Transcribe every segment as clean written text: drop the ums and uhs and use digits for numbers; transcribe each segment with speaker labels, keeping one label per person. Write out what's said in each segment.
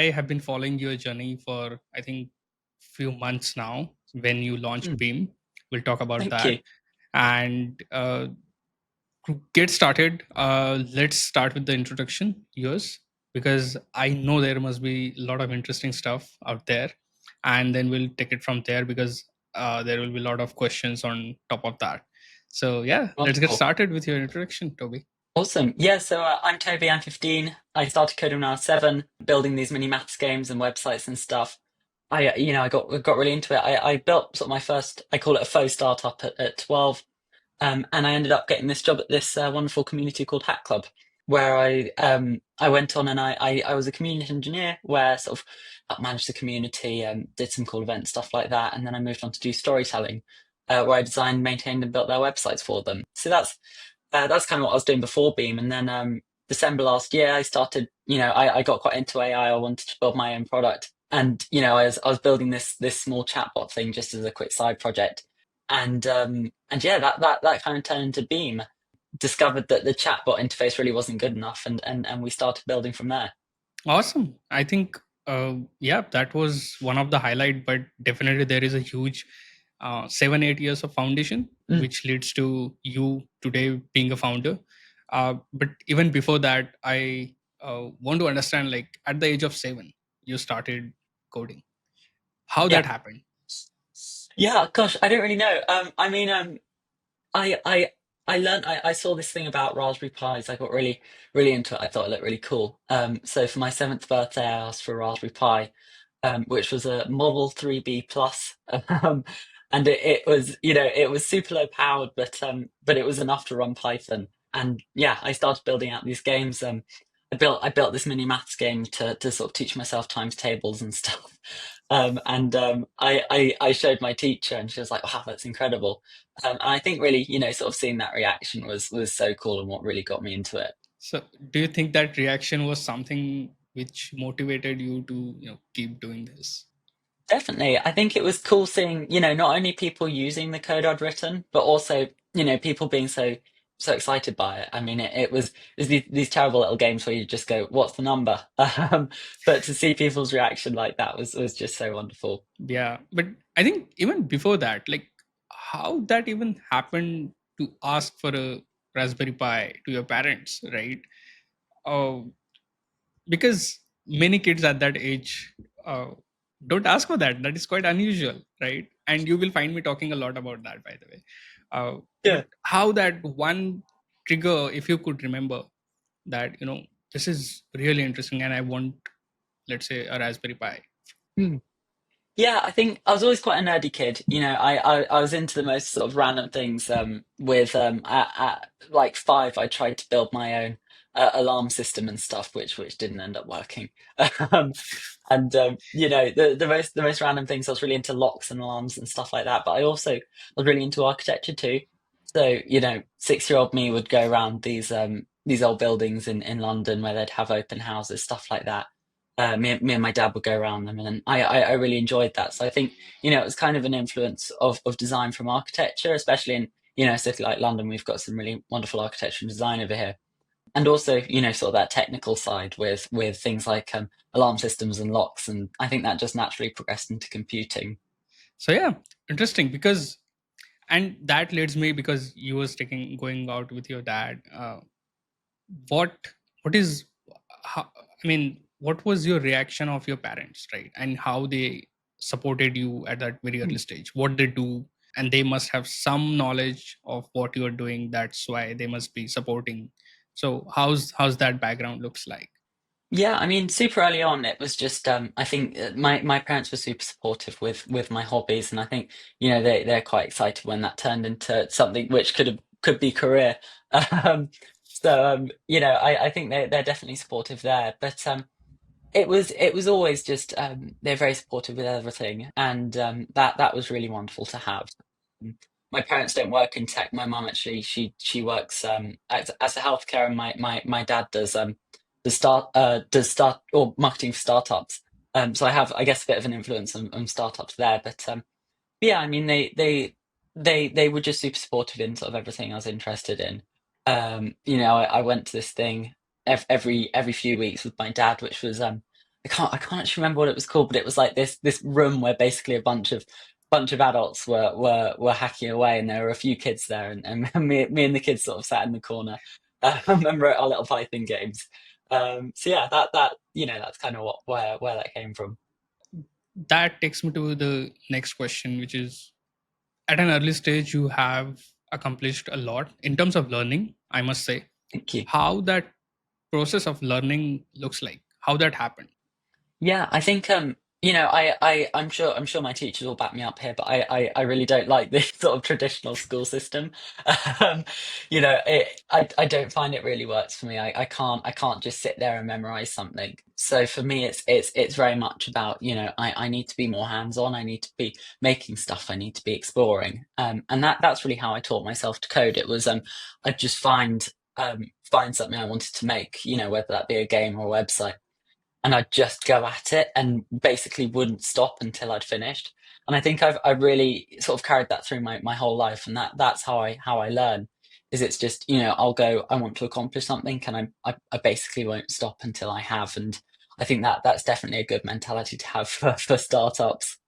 Speaker 1: I have been following your journey for I think few months now. When you launched
Speaker 2: Mm,
Speaker 1: Beam, we'll talk about
Speaker 2: thank you.
Speaker 1: that. And to get started, let's start with the introduction, yours, because I know there must be a lot of interesting stuff out there, and then we'll take it from there because there will be a lot of questions on top of that. So yeah, let's get
Speaker 2: Wonderful.
Speaker 1: started with your introduction, Toby.
Speaker 2: Awesome. Yeah, so I'm Toby, I'm 15. I started coding when I was 7, building these mini maths games and websites and stuff. I got really into it. I built sort of my first, I call it a faux startup at 12. And I ended up getting this job at this wonderful community called Hack Club, where I went on and I was a community engineer where sort of managed the community, did some cool events, stuff like that. And then I moved on to do storytelling, where I designed, maintained, and built their websites for them. So that's kind of what I was doing before Beam. And then December last year, I started, I got quite into AI. I wanted to build my own product. And, I was building this small chatbot thing just as a quick side project. And yeah, that kind of turned into Beam. Discovered that the chatbot interface really wasn't good enough, and we started building from there.
Speaker 1: Awesome. I think, yeah, that was one of the highlight, but definitely there is a huge 7 8 years of foundation,
Speaker 2: Mm,
Speaker 1: which leads to you today being a founder. But even before that, I want to understand, like at the age of 7, you started coding. How
Speaker 2: yeah,
Speaker 1: that happened?
Speaker 2: yeah. Gosh, I don't really know. I mean, I I I learned I saw this thing about Raspberry Pis. I got really into it. I thought it looked really cool. So for my 7th birthday, I asked for a Raspberry Pi, which was a Model 3B Plus. And it was, it was super low powered, but it was enough to run Python. And yeah, I started building out these games. I built this mini maths game to sort of teach myself times tables and stuff. And I showed my teacher, and she was like, "Wow, that's incredible." And I think really, sort of seeing that reaction was so cool, and what really got me into it.
Speaker 1: So, do you think that reaction was something which motivated you to keep doing this?
Speaker 2: Definitely. I think it was cool seeing, not only people using the code I'd written, but also, people being so excited by it. I mean, it was these terrible little games where you just go, "What's the number?" But to see people's reaction like that was just so wonderful.
Speaker 1: Yeah, but I think even before that, like how that even happened to ask for a Raspberry Pi to your parents, right? Uh, because many kids at that age uh, don't ask for that. That is quite unusual, right? And you will find me talking a lot about that, by the way. But
Speaker 2: Yeah.
Speaker 1: how that one trigger, if you could remember, that this is really interesting, and I want, let's say, a Raspberry Pi.
Speaker 2: Hmm. Yeah, I think I was always quite a nerdy kid. I was into the most sort of random things. At like 5, I tried to build my own alarm system and stuff, which didn't end up working. Um, and the most random things. I was really into locks and alarms and stuff like that. But I also was really into architecture too. So 6-year-old me would go around these old buildings in London where they'd have open houses, stuff like that. Me and my dad would go around them, and I really enjoyed that. So I think it was kind of an influence of design from architecture, especially in a city like London. We've got some really wonderful architecture and design over here, and also sort of that technical side with things like alarm systems and locks, and I think that just naturally progressed into computing.
Speaker 1: So yeah, interesting, because and that leads me, because you was taking going out with your dad. What what is how, I mean, what was your reaction of your parents, right? And how they supported you at that very early stage, what they do, and they must have some knowledge of what you're doing, that's why they must be supporting. So how's that background looks like?
Speaker 2: Yeah, I mean, super early on, it was just I think my parents were super supportive with my hobbies, and I think they're quite excited when that turned into something which could be career. Um, so I think they're definitely supportive there, but it was always just they're very supportive with everything, and that was really wonderful to have. Um, My parents don't work in tech. My mum actually she works as a healthcare, and my dad does start or marketing for startups. So I have, I guess, a bit of an influence on startups there. But yeah, I mean they were just super supportive in sort of everything I was interested in. I went to this thing every few weeks with my dad, which was I can't actually remember what it was called, but it was like this room where basically a bunch of adults were hacking away, and there were a few kids there, and me and the kids sort of sat in the corner, and wrote our little Python games. So yeah, that's kind of where that came from.
Speaker 1: That takes me to the next question, which is, at an early stage you have accomplished a lot in terms of learning, I must say.
Speaker 2: Thank you.
Speaker 1: How that process of learning looks like, how that happened.
Speaker 2: Yeah, I think I'm sure my teachers will back me up here, but I really don't like this sort of traditional school system. Um, I don't find it really works for me. I can't just sit there and memorize something. So for me, it's very much about, I need to be more hands-on. I need to be making stuff. I need to be exploring. And that's really how I taught myself to code. It was I'd just find something I wanted to make, whether that be a game or a website, and I'd just go at it and basically wouldn't stop until I'd finished. And I think I've really sort of carried that through my whole life, and that's how I learn. Is it's just, I'll go, I want to accomplish something, and I basically won't stop until I have. And I think that's definitely a good mentality to have for startups.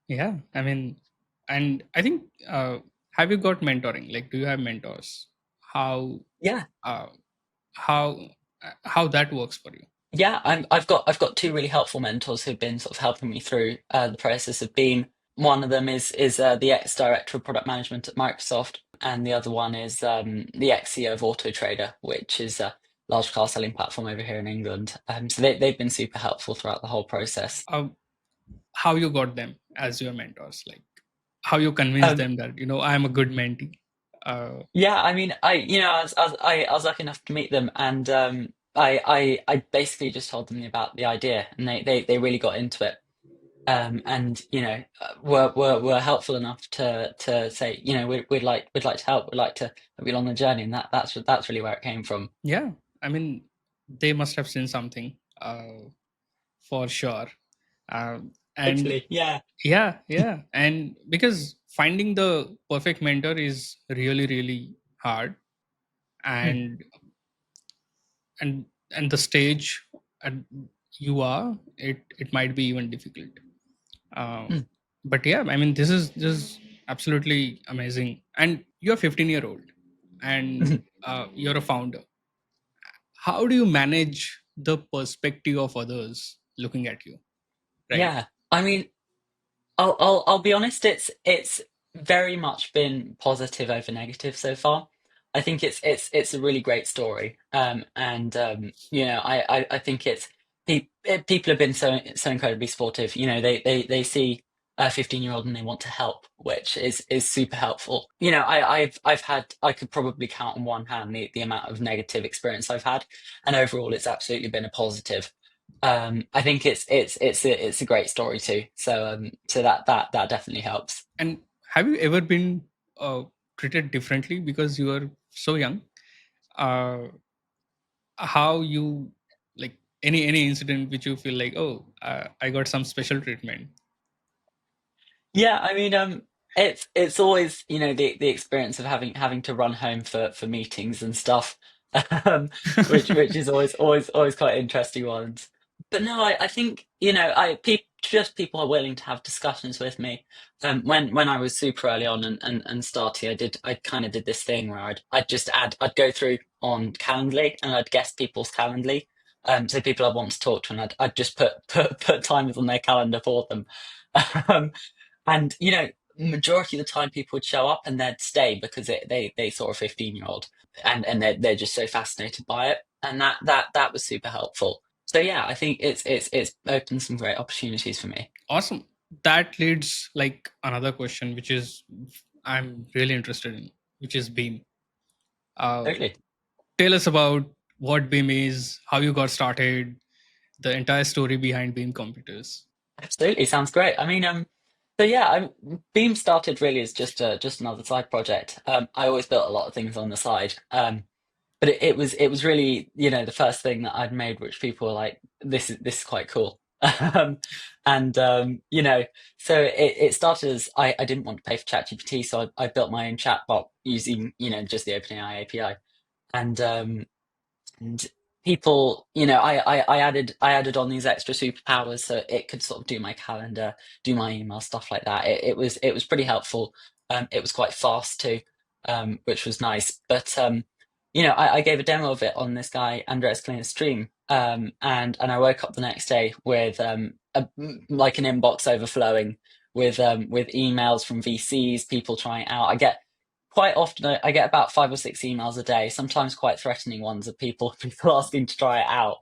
Speaker 1: Yeah, I mean, and I think, have you got mentoring? Like, do you have mentors? How
Speaker 2: Yeah.
Speaker 1: uh, how how that works for you?
Speaker 2: Yeah, I've got two really helpful mentors who've been sort of helping me through the process of Beam. One of them is the ex-director of product management at Microsoft, and the other one is the ex-CEO of Auto Trader, which is a large car selling platform over here in England. So they've been super helpful throughout the whole process.
Speaker 1: Uh, how you got them as your mentors? Like, how you convinced
Speaker 2: Um,
Speaker 1: them that I am a good mentee? Uh,
Speaker 2: yeah, I mean, I was lucky enough to meet them, and I basically just told them about the idea, and they really got into it. And were helpful enough to say, we'd like to help, we'd like to help you along the journey, and that's really where it came from.
Speaker 1: yeah, I mean, they must have seen something, for sure. And
Speaker 2: Hopefully, yeah.
Speaker 1: yeah, and because finding the perfect mentor is really really hard,
Speaker 2: Mm,
Speaker 1: and and and the stage at you are, it might be even difficult. um,
Speaker 2: mm.
Speaker 1: but yeah, I mean, this is absolutely amazing, and you're 15-year-old, and you're a founder. How do you manage the perspective of others looking at you, right?
Speaker 2: Yeah, I mean, I'll be honest. It's very much been positive over negative so far. I think it's a really great story. And I think people have been so incredibly supportive. They see a 15-year-old and they want to help, which is super helpful. I could probably count on one hand the amount of negative experience I've had, and overall it's absolutely been a positive. I think it's a great story too. So that definitely helps.
Speaker 1: And have you ever been treated differently because you are so young? uh, how you, like, any incident which you feel like, oh, I got some special treatment?
Speaker 2: Yeah, I mean, it's always, the experience of having to run home for meetings and stuff, which is always quite interesting ones. But no, I think, just people are willing to have discussions with me. When I was super early on and starting, I kind of did this thing where I'd go through on Calendly and I'd guess people's Calendly. So people I want to talk to, and I'd just put times on their calendar for them. Um, and majority of the time people would show up and they'd stay because they saw a 15-year-old, and they're just so fascinated by it, and that was super helpful. So yeah, I think it's opened some great opportunities for me.
Speaker 1: Awesome. That leads like another question, which is I'm really interested in, which is Beam. uh,
Speaker 2: Totally.
Speaker 1: Tell us about what Beam is, how you got started, the entire story behind Beam Computers.
Speaker 2: Absolutely, sounds great. I mean, so yeah, Beam started really as just another side project. I always built a lot of things on the side. But it was really, the first thing that I'd made, which people were like, this is quite cool. And so it started as I didn't want to pay for ChatGPT, so I built my own chatbot using just the OpenAI API, and people, you know, I added on these extra superpowers so it could sort of do my calendar, do my email, stuff like that. It was pretty helpful. It was quite fast too, which was nice. But you know, I gave a demo of it on this guy Andreas Kling's stream, and I woke up the next day with like an inbox overflowing with emails from VCs, people trying it out. I get quite often I get about 5 or 6 emails a day, sometimes quite threatening ones of people people asking to try it out.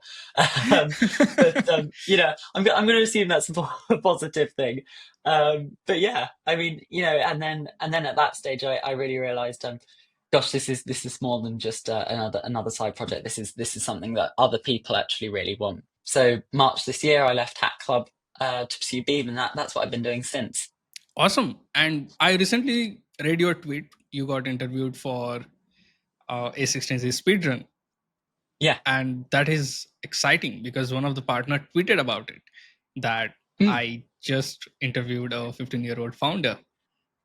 Speaker 2: Um, but you know, I'm going to assume that's a positive thing. But yeah, I mean, you know, and then at that stage, I really realised, gosh, this is more than just another side project. This is something that other people actually really want. So March this year, I left Hack Club to pursue Beam, and that's what I've been doing since.
Speaker 1: Awesome. And I recently read your tweet. You got interviewed for A16Z Speedrun,
Speaker 2: Yeah.
Speaker 1: and that is exciting because one of the partner tweeted about it, that
Speaker 2: Mm,
Speaker 1: I just interviewed a 15-year-old founder,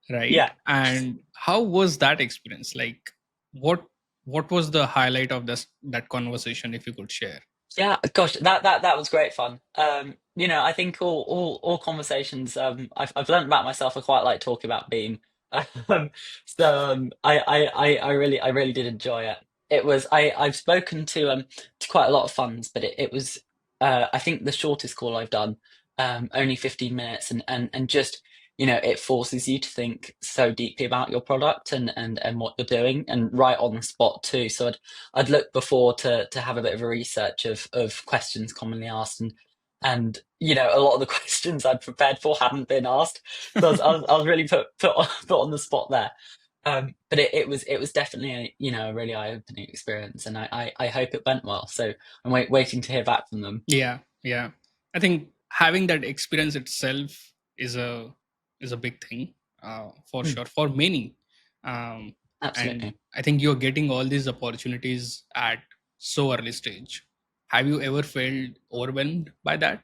Speaker 1: right?
Speaker 2: yeah.
Speaker 1: And how was that experience? Like, what what was the highlight of this that conversation, if you could share?
Speaker 2: Yeah, gosh, that was great fun. You know, I think all conversations I've learned about myself. I quite like talking about Beam. Um, so I really did enjoy it. It was I've spoken to quite a lot of funds, but it was I think the shortest call I've done, only 15 minutes, and just, you know, it forces you to think so deeply about your product and what you're doing, and right on the spot too. So I'd looked before to have a bit of a research of questions commonly asked, and you know, a lot of the questions I'd prepared for hadn't been asked, so I was really put on the spot there. But it was definitely a, you know, a really eye-opening experience, and I hope it went well. So I'm waiting to hear back from them.
Speaker 1: Yeah, yeah. I think having that experience itself is a big thing, for
Speaker 2: Hmm,
Speaker 1: sure, for many. Um, and
Speaker 2: absolutely.
Speaker 1: I think you're getting all these opportunities at so early stage. Have you ever felt overwhelmed by that?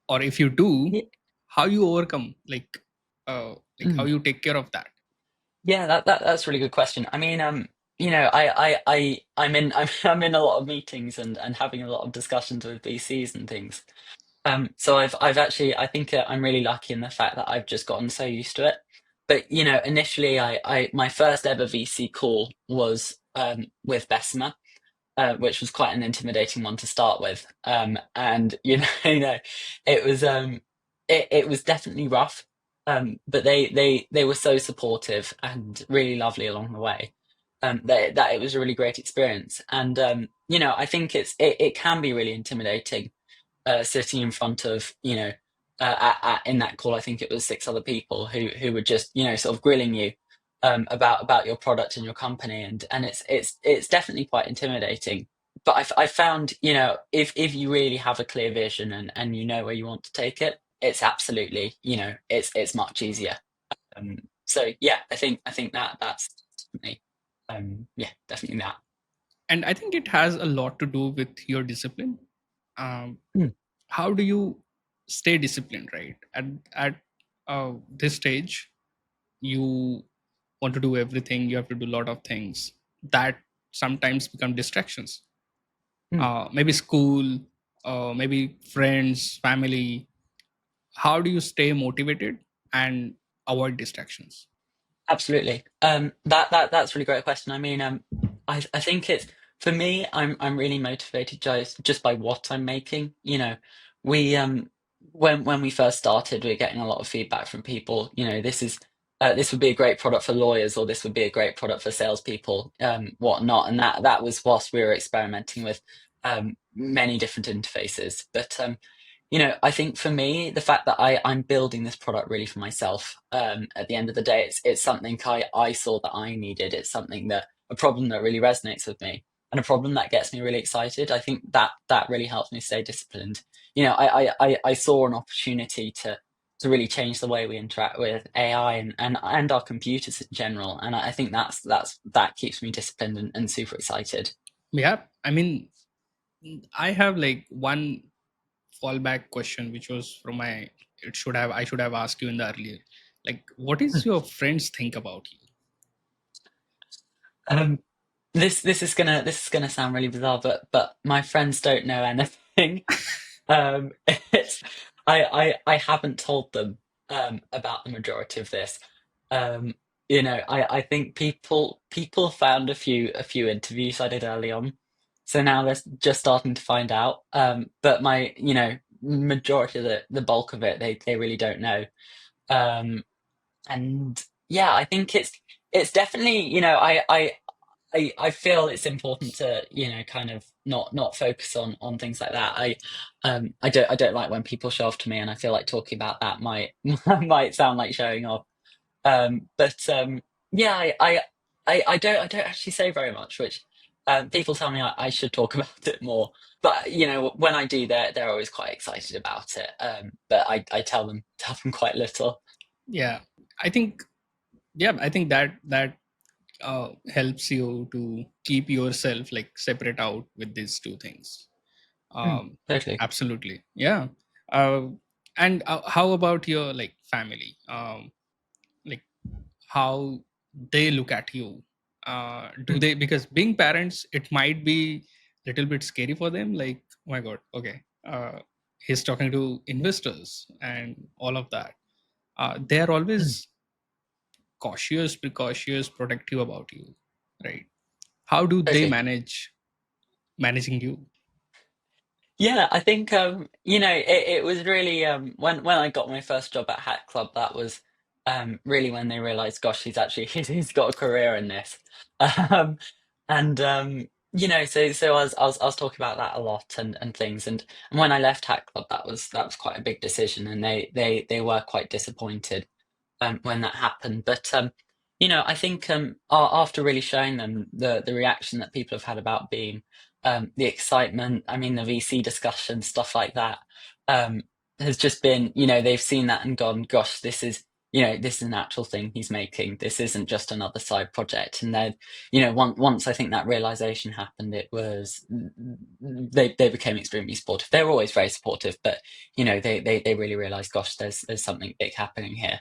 Speaker 1: Or if you do,
Speaker 2: Yeah.
Speaker 1: how you overcome, like how
Speaker 2: Hmm.
Speaker 1: you take care of that?
Speaker 2: Yeah, that's a really good question. I mean, you know, I'm in I'm in a lot of meetings and having a lot of discussions with VCs and things. So I've actually, I think I'm really lucky in the fact that I've just gotten so used to it. But you know, initially, I my first ever VC call was with Bessemer, which was quite an intimidating one to start with. And you know, you know, it was it was definitely rough. But they were so supportive and really lovely along the way. That it was a really great experience. And you know, I think it can be really intimidating, sitting in front of, you know, in that call, I think it was 6 other people who were just, you know, sort of grilling you about your product and your company, and it's definitely quite intimidating. But I found, you know, if you really have a clear vision and you know where you want to take it, it's absolutely, you know, it's much easier. So yeah, I think that's definitely, yeah, definitely that.
Speaker 1: And I think it has a lot to do with your discipline. Um,
Speaker 2: Mm,
Speaker 1: how do you stay disciplined, right? At this stage, you want to do everything, you have to do a lot of things that sometimes become distractions,
Speaker 2: mm.
Speaker 1: maybe school, maybe friends, family. How do you stay motivated and avoid distractions?
Speaker 2: Absolutely. That's a really great question. I mean, I think it's, for me, I'm really motivated just by what I'm making. You know, we when we first started, we were getting a lot of feedback from people. You know, this would be a great product for lawyers, or this would be a great product for salespeople, whatnot. And that was whilst we were experimenting with many different interfaces. But you know, I think for me, the fact that I'm building this product really for myself, at the end of the day, it's something I saw that I needed. It's something that, a problem that really resonates with me, and a problem that gets me really excited. I think that really helps me stay disciplined. You know, I saw an opportunity to really change the way we interact with AI and our computers in general, and I think that keeps me disciplined and super excited.
Speaker 1: Yeah, I mean, I have like one fallback question, which was from my. It should have I should have asked you in the earlier. Like, what is your friends think about you?
Speaker 2: this is gonna sound really bizarre, but my friends don't know anything. It's I haven't told them about the majority of this. Um, I think people found a few interviews I did early on, so now they're just starting to find out. But my majority of the bulk of it, they really don't know. Um, and yeah, I think it's definitely I feel it's important to kind of not focus on things like that. I don't like when people show off to me, and I feel like talking about that might might sound like showing off. But yeah, I don't actually say very much, which people tell me I should talk about it more. But when I do, they're always quite excited about it. But I tell them quite little.
Speaker 1: Yeah, I think I think that helps you to keep yourself like separate out with these two things.
Speaker 2: Mm,
Speaker 1: um
Speaker 2: totally.
Speaker 1: Absolutely, yeah. uh, and how about your like family, like how they look at you? Do
Speaker 2: Mm,
Speaker 1: they, because being parents, it might be a little bit scary for them, like, oh my god, okay, he's talking to investors and all of that. They are
Speaker 2: mm,
Speaker 1: always cautious, precautious, protective about you, right? How do they
Speaker 2: totally.
Speaker 1: managing you?
Speaker 2: Yeah, I think it was really when I got my first job at Hat Club, that was really when they realized, gosh, he's actually he's got a career in this. Um and so I was talking about that a lot and things, and when I left Hat Club, that was quite a big decision, and they were quite disappointed when that happened. But I think after really showing them the reaction that people have had about Beam, the excitement, I mean, the VC discussion, stuff like that, um, has just been, they've seen that and gone, gosh, this is an actual thing he's making. This isn't just another side project. And then, once I think that realization happened, it was they became extremely supportive. They were always very supportive, but they really realized, gosh, there's something big happening here.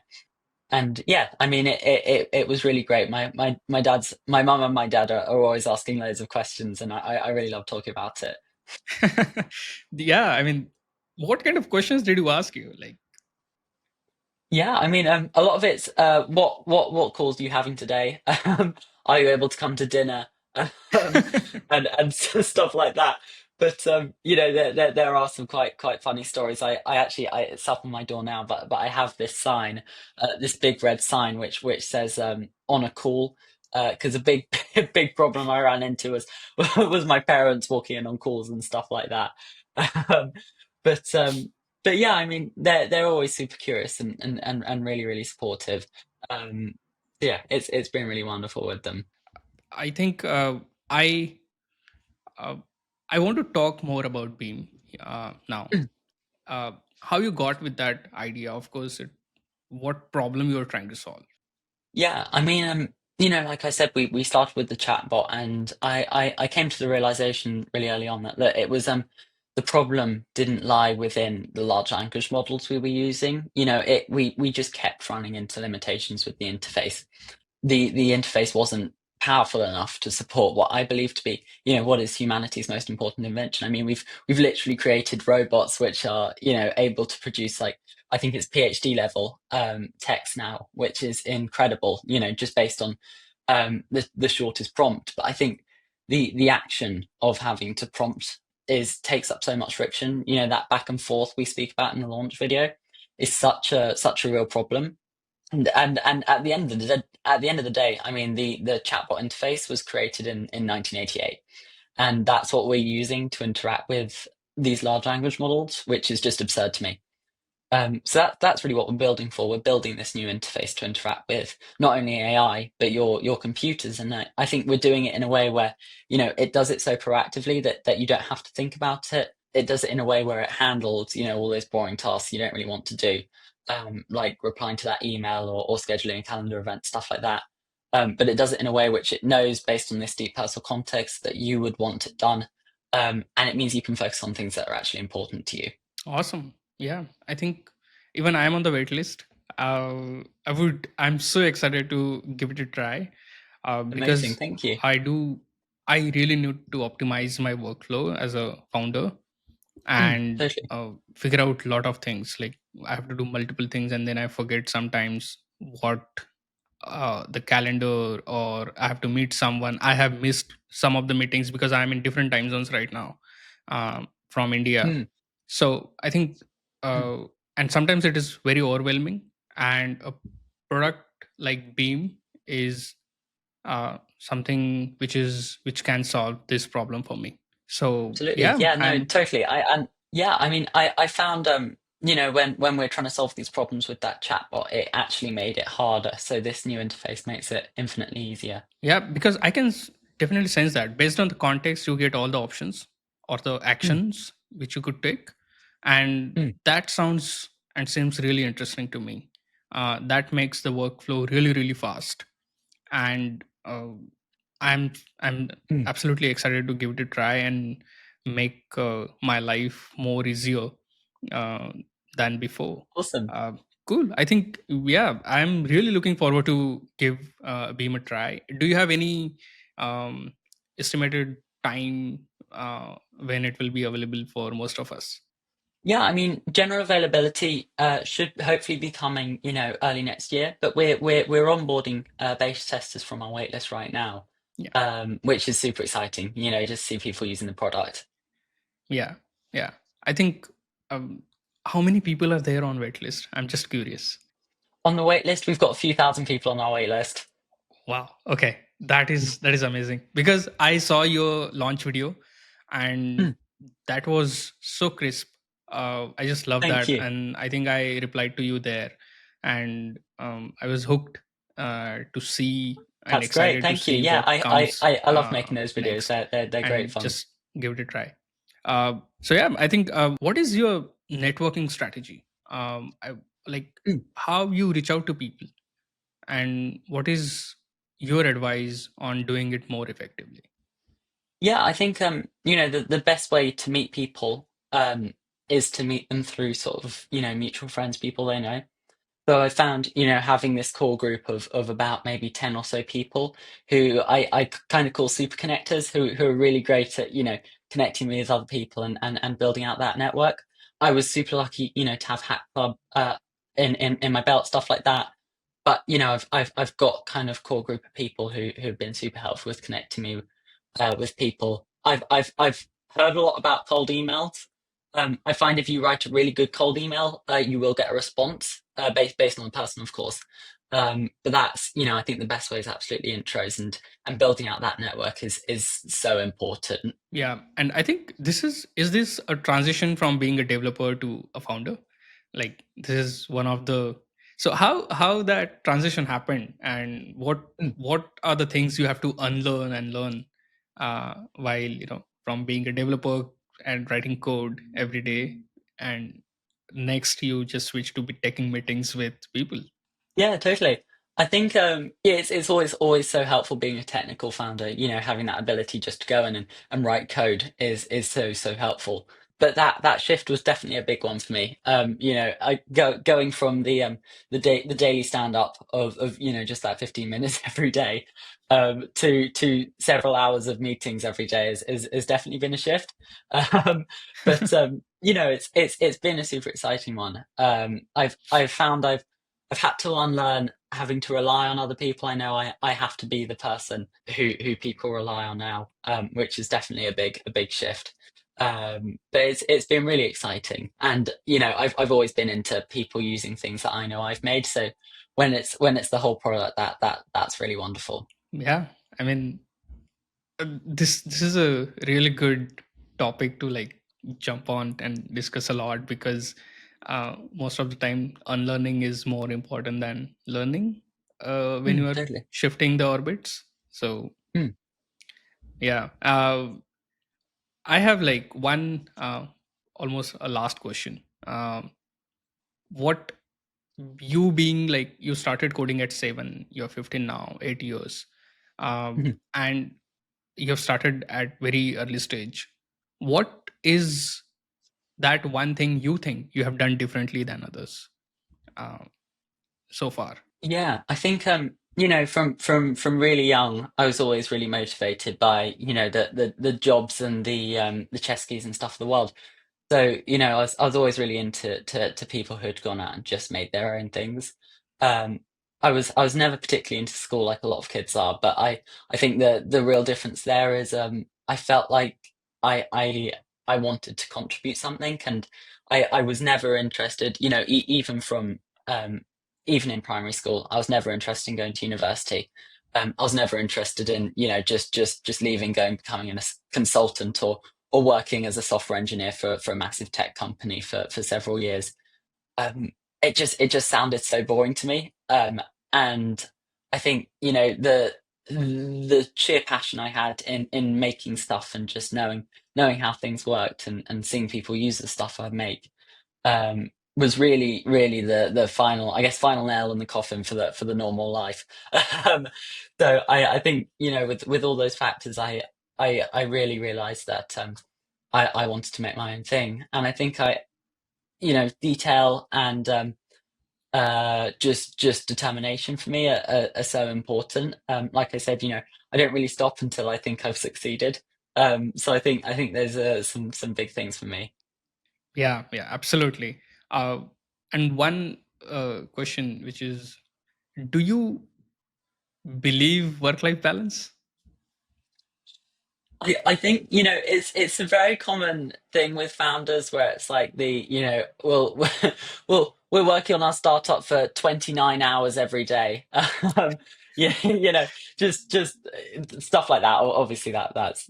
Speaker 2: And yeah, I mean, it was really great. My mum and my dad are always asking loads of questions, and I really love talking about it.
Speaker 1: Yeah, I mean, what kind of questions did you ask you, like?
Speaker 2: Yeah, I mean, a lot of it's what calls are you having today? Are you able to come to dinner? Um, and stuff like that. But there are some quite funny stories. I actually it's up on my door now, but I have this sign, this big red sign which says on a call. Because a big big problem I ran into was my parents walking in on calls and stuff like that. Um, but but yeah, I mean, they're always super curious and really really supportive. Um, yeah, it's been really wonderful with them.
Speaker 1: I think I uh, I want to talk more about Beam now. How you got with that idea? Of course, what problem you're trying to solve.
Speaker 2: Yeah, I mean, like I said, we started with the chatbot, and I came to the realization really early on that it was the problem didn't lie within the large language models we were using. We just kept running into limitations with the interface. The interface wasn't powerful enough to support what I believe to be, what is humanity's most important invention. I mean, we've literally created robots which are, able to produce, like, I think it's PhD level text now, which is incredible, just based on the shortest prompt. But I think the action of having to prompt takes up so much friction. That back and forth we speak about in the launch video is such a real problem. And at the end of the day, I mean, the chatbot interface was created in 1988, and that's what we're using to interact with these large language models, which is just absurd to me. So that's really what we're building for. We're building this new interface to interact with not only AI but your computers, and I think we're doing it in a way where it does it so proactively that you don't have to think about it. It does it in a way where it handles all those boring tasks you don't really want to do, like replying to that email or scheduling a calendar event, stuff like that. But it does it in a way which it knows, based on this deep personal context, that you would want it done, and it means you can focus on things that are actually important to you.
Speaker 1: Awesome. Yeah, I think even I'm on the wait list. I'm so excited to give it a try,
Speaker 2: Amazing,
Speaker 1: because
Speaker 2: thank you.
Speaker 1: I do. I really need to optimize my workflow as a founder and
Speaker 2: Totally.
Speaker 1: figure out a lot of things. Like I have to do multiple things, and then I forget sometimes what the calendar, or I have to meet someone. I have missed some of the meetings because I'm in different time zones right now, from India.
Speaker 2: Mm,
Speaker 1: So I think,
Speaker 2: mm.
Speaker 1: and sometimes it is very overwhelming. And a product like Beam is something which can solve this problem for me. So
Speaker 2: Absolutely.
Speaker 1: yeah,
Speaker 2: Yeah, no,
Speaker 1: I'm
Speaker 2: totally. I mean, I found, when we're trying to solve these problems with that chatbot, it actually made it harder. So this new interface makes it infinitely easier.
Speaker 1: Yeah, because I can definitely sense that based on the context, you get all the options or the
Speaker 2: Mm,
Speaker 1: actions which you could take, and
Speaker 2: mm,
Speaker 1: that sounds and seems really interesting to me. That makes the workflow really really fast, and I'm
Speaker 2: mm.
Speaker 1: absolutely excited to give it a try and make my life more easier uh, than before.
Speaker 2: Awesome.
Speaker 1: Uh, cool. I think, yeah, I'm really looking forward to give Beam a try. Do you have any um, estimated time when it will be available for most of us?
Speaker 2: Yeah, I mean, general availability should hopefully be coming, early next year. But we're onboarding beta testers from our waitlist right now,
Speaker 1: Yeah,
Speaker 2: which is super exciting. Just see people using the product.
Speaker 1: yeah, yeah. I think, um, how many people are there on waitlist? I'm just curious.
Speaker 2: On the waitlist, we've got a few thousand people on our waitlist.
Speaker 1: Wow. Okay. That is amazing, because I saw your launch video and
Speaker 2: Mm,
Speaker 1: that was so crisp. I just love
Speaker 2: thank
Speaker 1: that,
Speaker 2: you.
Speaker 1: and I think I replied to you there, and I was hooked to see and
Speaker 2: That's great.
Speaker 1: excited to
Speaker 2: Thank you.
Speaker 1: see
Speaker 2: Yeah,
Speaker 1: what comes
Speaker 2: I love making those videos.
Speaker 1: next,
Speaker 2: They're great
Speaker 1: and
Speaker 2: fun.
Speaker 1: just give it a try. So yeah, I think, what is your networking strategy? Like
Speaker 2: Mm.
Speaker 1: how you reach out to people, and what is your advice on doing it more effectively?
Speaker 2: Yeah, I think the best way to meet people is to meet them through sort of, mutual friends, people they know. So I found, having this core group of about maybe 10 or so people who I kind of call super connectors, who are really great at, connecting me with other people and building out that network. I was super lucky, to have Hack Club in my belt, stuff like that. But I've got kind of core group of people who've been super helpful with connecting me with people. I've heard a lot about cold emails. I find if you write a really good cold email, you will get a response based on the person, of course. But that's, I think the best way is absolutely intros, and building out that network is so important.
Speaker 1: Yeah, and I think is this a transition from being a developer to a founder? Like this is one of the, so how that transition happened, and
Speaker 2: Mm.
Speaker 1: what are the things you have to unlearn and learn while from being a developer and writing code every day, and next you just switch to be taking meetings with people.
Speaker 2: Yeah, totally. I think yeah, it's always so helpful being a technical founder. Having that ability just to go in and write code is so helpful. But that shift was definitely a big one for me. I going from the daily stand up of just that 15 minutes every day to several hours of meetings every day is definitely been a shift. Um, but it's been a super exciting one. I've found I've had to unlearn having to rely on other people. I know I have to be the person who people rely on now, which is definitely a big shift. But it's been really exciting, and I've always been into people using things that I know I've made. So when it's the whole product, that's really wonderful.
Speaker 1: Yeah, I mean, this is a really good topic to like jump on and discuss a lot, because most of the time unlearning is more important than learning when you are
Speaker 2: Totally.
Speaker 1: shifting the orbits. So
Speaker 2: Mm,
Speaker 1: yeah, I have like one almost a last question. What, you being like, you started coding at 7, you're 15 now, 8 years,
Speaker 2: mhm.
Speaker 1: and you have started at very early stage. What is that one thing you think you have done differently than others uh, so far?
Speaker 2: Yeah, I think from really young, I was always really motivated by, the jobs and the chess keys and stuff of the world. So, I was always really into to people who'd gone out and just made their own things. Um, I was never particularly into school like a lot of kids are, but I think the real difference there is I felt like I I I wanted to contribute something, and I was never interested, even from um, even in primary school, I was never interested in going to university. I was never interested in, just leaving, going, becoming a consultant or working as a software engineer for a massive tech company for several years. Um, it just sounded so boring to me. And I think, the sheer passion I had in making stuff and just knowing how things worked and seeing people use the stuff I make was really, really the final, I guess, final nail in the coffin for the normal life. Um, so I think, with all those factors, I really realized that I wanted to make my own thing, and I think detail and just determination for me are so important. Like I said, I don't really stop until I think I've succeeded. So I think there's some big things for me.
Speaker 1: Yeah, yeah, absolutely. uh, and one question, which is, do you believe work life balance?
Speaker 2: I think it's a very common thing with founders where it's like well we're working on our startup for 29 hours every day. Yeah, just stuff like that. Obviously that's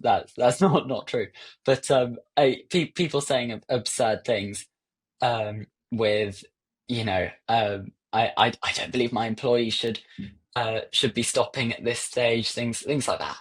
Speaker 2: not true, but people saying absurd things with I don't believe my employees should be stopping at this stage, things like that.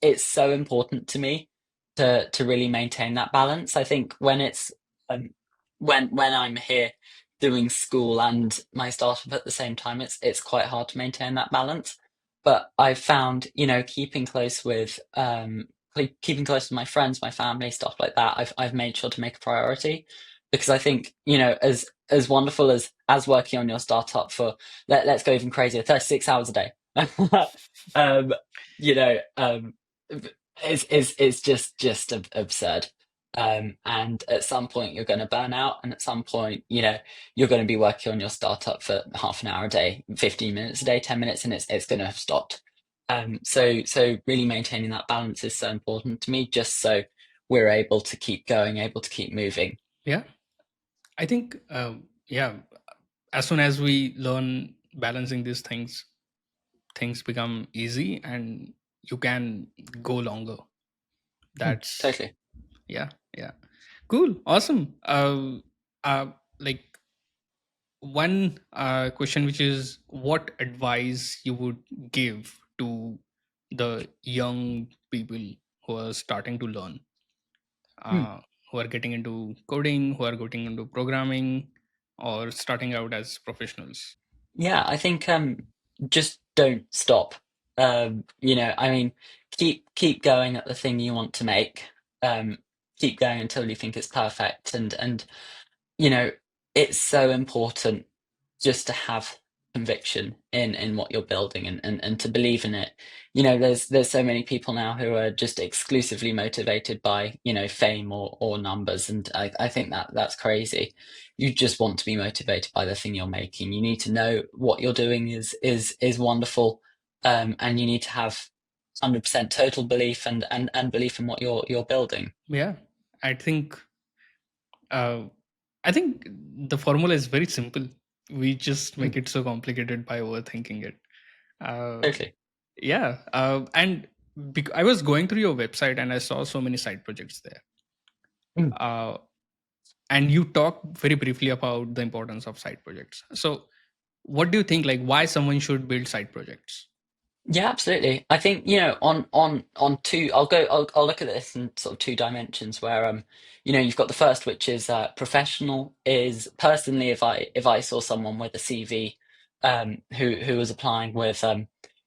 Speaker 2: It's so important to me to really maintain that balance. I think um, when I'm here doing school and my startup at the same time, it's quite hard to maintain that balance. But I've found, keeping close with my friends, my family, stuff like that. I've made sure to make a priority, because I think, as wonderful as working on your startup for, let's go even crazier, 36 hours a day. um, um, is just absurd. And at some point you're going to burn out, and at some point, you're going to be working on your startup for half an hour a day, 15 minutes a day, 10 minutes, and it's going to have stopped. So really maintaining that balance is so important to me, just so we're able to keep going, able to keep moving.
Speaker 1: Yeah, I think, yeah, as soon as we learn balancing these things, things become easy and you can go longer. That's,
Speaker 2: Totally.
Speaker 1: yeah, yeah, cool, awesome. Like, one question, which is, what advice you would give to the young people who are starting to learn,
Speaker 2: Hmm.
Speaker 1: uh, who are getting into coding, who are getting into programming, or starting out as professionals?
Speaker 2: Yeah, I think just don't stop. I mean, keep going at the thing you want to make. Um, keep going until you think it's perfect, and you know, it's so important just to have conviction in what you're building, and to believe in it. There's so many people now who are just exclusively motivated by, fame or numbers, and I think that's crazy. You just want to be motivated by the thing you're making. You need to know what you're doing is wonderful, and you need to have 100% total belief and belief in what you're building.
Speaker 1: Yeah, I think, uh, I think the formula is very simple. We just
Speaker 2: Mm,
Speaker 1: make it so complicated by overthinking it. uh,
Speaker 2: totally.
Speaker 1: yeah, and I was going through your website and I saw so many side projects there.
Speaker 2: Mm.
Speaker 1: uh, and you talk very briefly about the importance of side projects. So what do you think, like, why someone should build side projects?
Speaker 2: Yeah, absolutely. I think, on two, I'll look at this in sort of two dimensions where you've got the first, which is professional. Is personally, if I saw someone with a CV who was applying with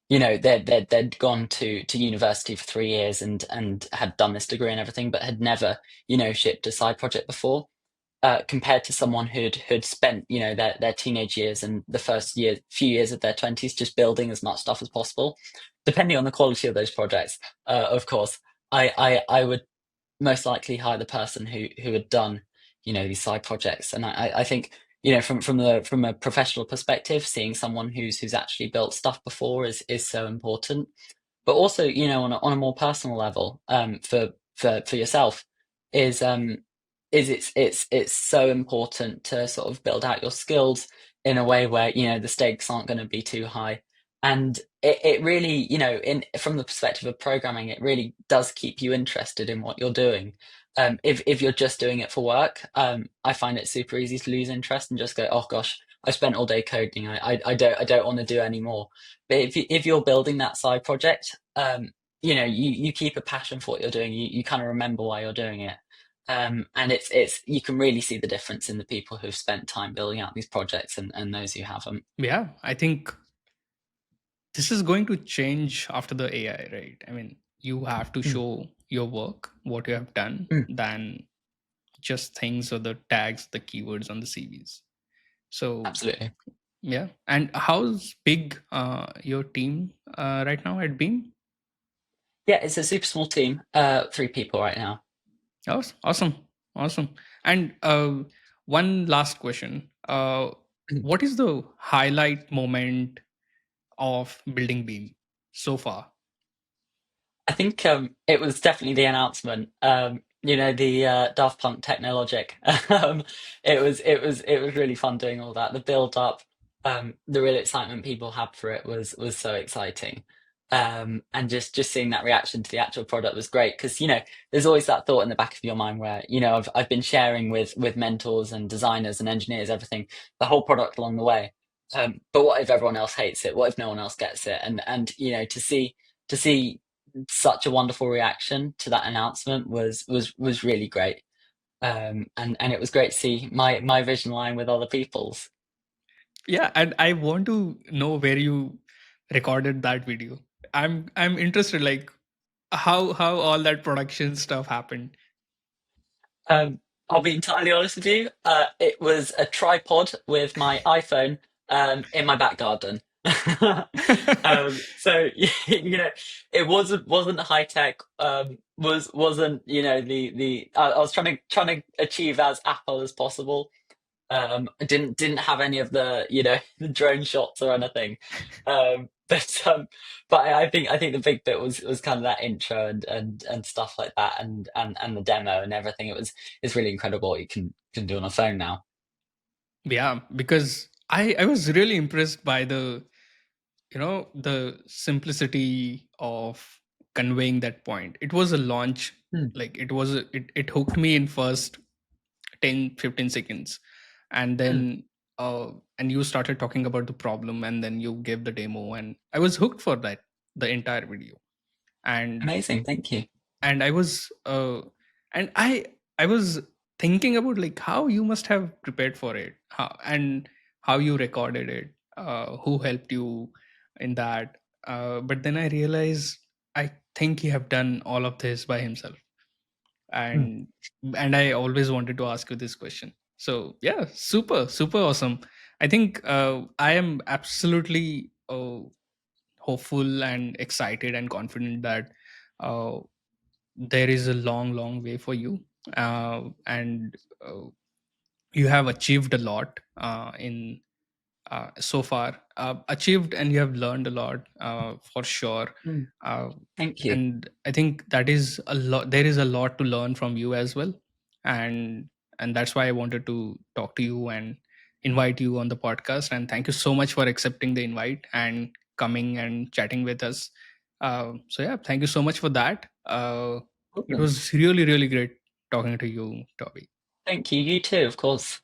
Speaker 2: they'd gone to university for 3 years and had done this degree and everything, but had never, shipped a side project before. compared to someone who'd spent their teenage years and the few years of their 20s just building as much stuff as possible. Depending on the quality of those projects, of course, I would most likely hire the person who had done these side projects. And I think from a professional perspective, seeing someone who's actually built stuff before is so important. But also, on a more personal level, for yourself, is it's so important to sort of build out your skills in a way where the stakes aren't going to be too high. And it really, in from the perspective of programming, it really does keep you interested in what you're doing. If you're just doing it for work, I find it super easy to lose interest and just go, oh gosh, I spent all day coding. I don't want to do any more. But if you're building that side project, you keep a passion for what you're doing. You kind of remember why you're doing it. And it's you can really see the difference in the people who've spent time building out these projects and those who haven't.
Speaker 1: Yeah, I think this is going to change after the AI, right? I mean, you have to
Speaker 2: Mm,
Speaker 1: show your work, what you have done,
Speaker 2: mm,
Speaker 1: than just things or the tags, the keywords on the CVs. So
Speaker 2: absolutely.
Speaker 1: yeah. And how's big your team right now at Beam?
Speaker 2: Yeah, it's a super small team, 3 people right now.
Speaker 1: Oh, awesome, awesome. And one last question: what is the highlight moment of building Beam so far?
Speaker 2: I think it was definitely the announcement. The Daft Punk Technologic. um, it was really fun doing all that. The build up, the real excitement people had for it was so exciting. And just seeing that reaction to the actual product was great because there's always that thought in the back of your mind where I've been sharing with mentors and designers and engineers everything, the whole product along the way. But what if everyone else hates it? What if no one else gets it? And to see such a wonderful reaction to that announcement was really great. And it was great to see my vision line with other people's.
Speaker 1: Yeah, and I want to know where you recorded that video. I'm interested, like how all that production stuff happened.
Speaker 2: Um, I'll be entirely honest with you. It was a tripod with my iPhone in my back garden. So it wasn't high tech. Wasn't the I was trying to achieve as Apple as possible. I didn't have any of the the drone shots or anything. But I think the big bit was kind of that intro and stuff like that and the demo and everything. It's really incredible what you can do on a phone now.
Speaker 1: Yeah, because I was really impressed by the simplicity of conveying that point. It was a launch,
Speaker 2: Hmm,
Speaker 1: like it hooked me in first 10-15 seconds, and
Speaker 2: hmm.
Speaker 1: then and you started talking about the problem, and then you gave the demo, and I was hooked for that, the entire video. and
Speaker 2: Amazing, thank you.
Speaker 1: and I was and I was thinking about like how you must have prepared for it, and how you recorded it, who helped you in that. But then I realized I think he have done all of this by himself,
Speaker 2: Hmm,
Speaker 1: and I always wanted to ask you this question. So yeah, super super awesome. I think I am absolutely hopeful and excited and confident that uh, there is a long long way for you, and you have achieved a lot in so far, achieved, and you have learned a lot, for sure.
Speaker 2: hmm.
Speaker 1: uh,
Speaker 2: Thank you.
Speaker 1: and I think that is a lot, there is a lot to learn from you as well. and and that's why I wanted to talk to you and invite you on the podcast, and thank you so much for accepting the invite and coming and chatting with us. So yeah, thank you so much for that. It
Speaker 2: Problem.
Speaker 1: was really really great talking to you, Toby.
Speaker 2: Thank you. You too, of course.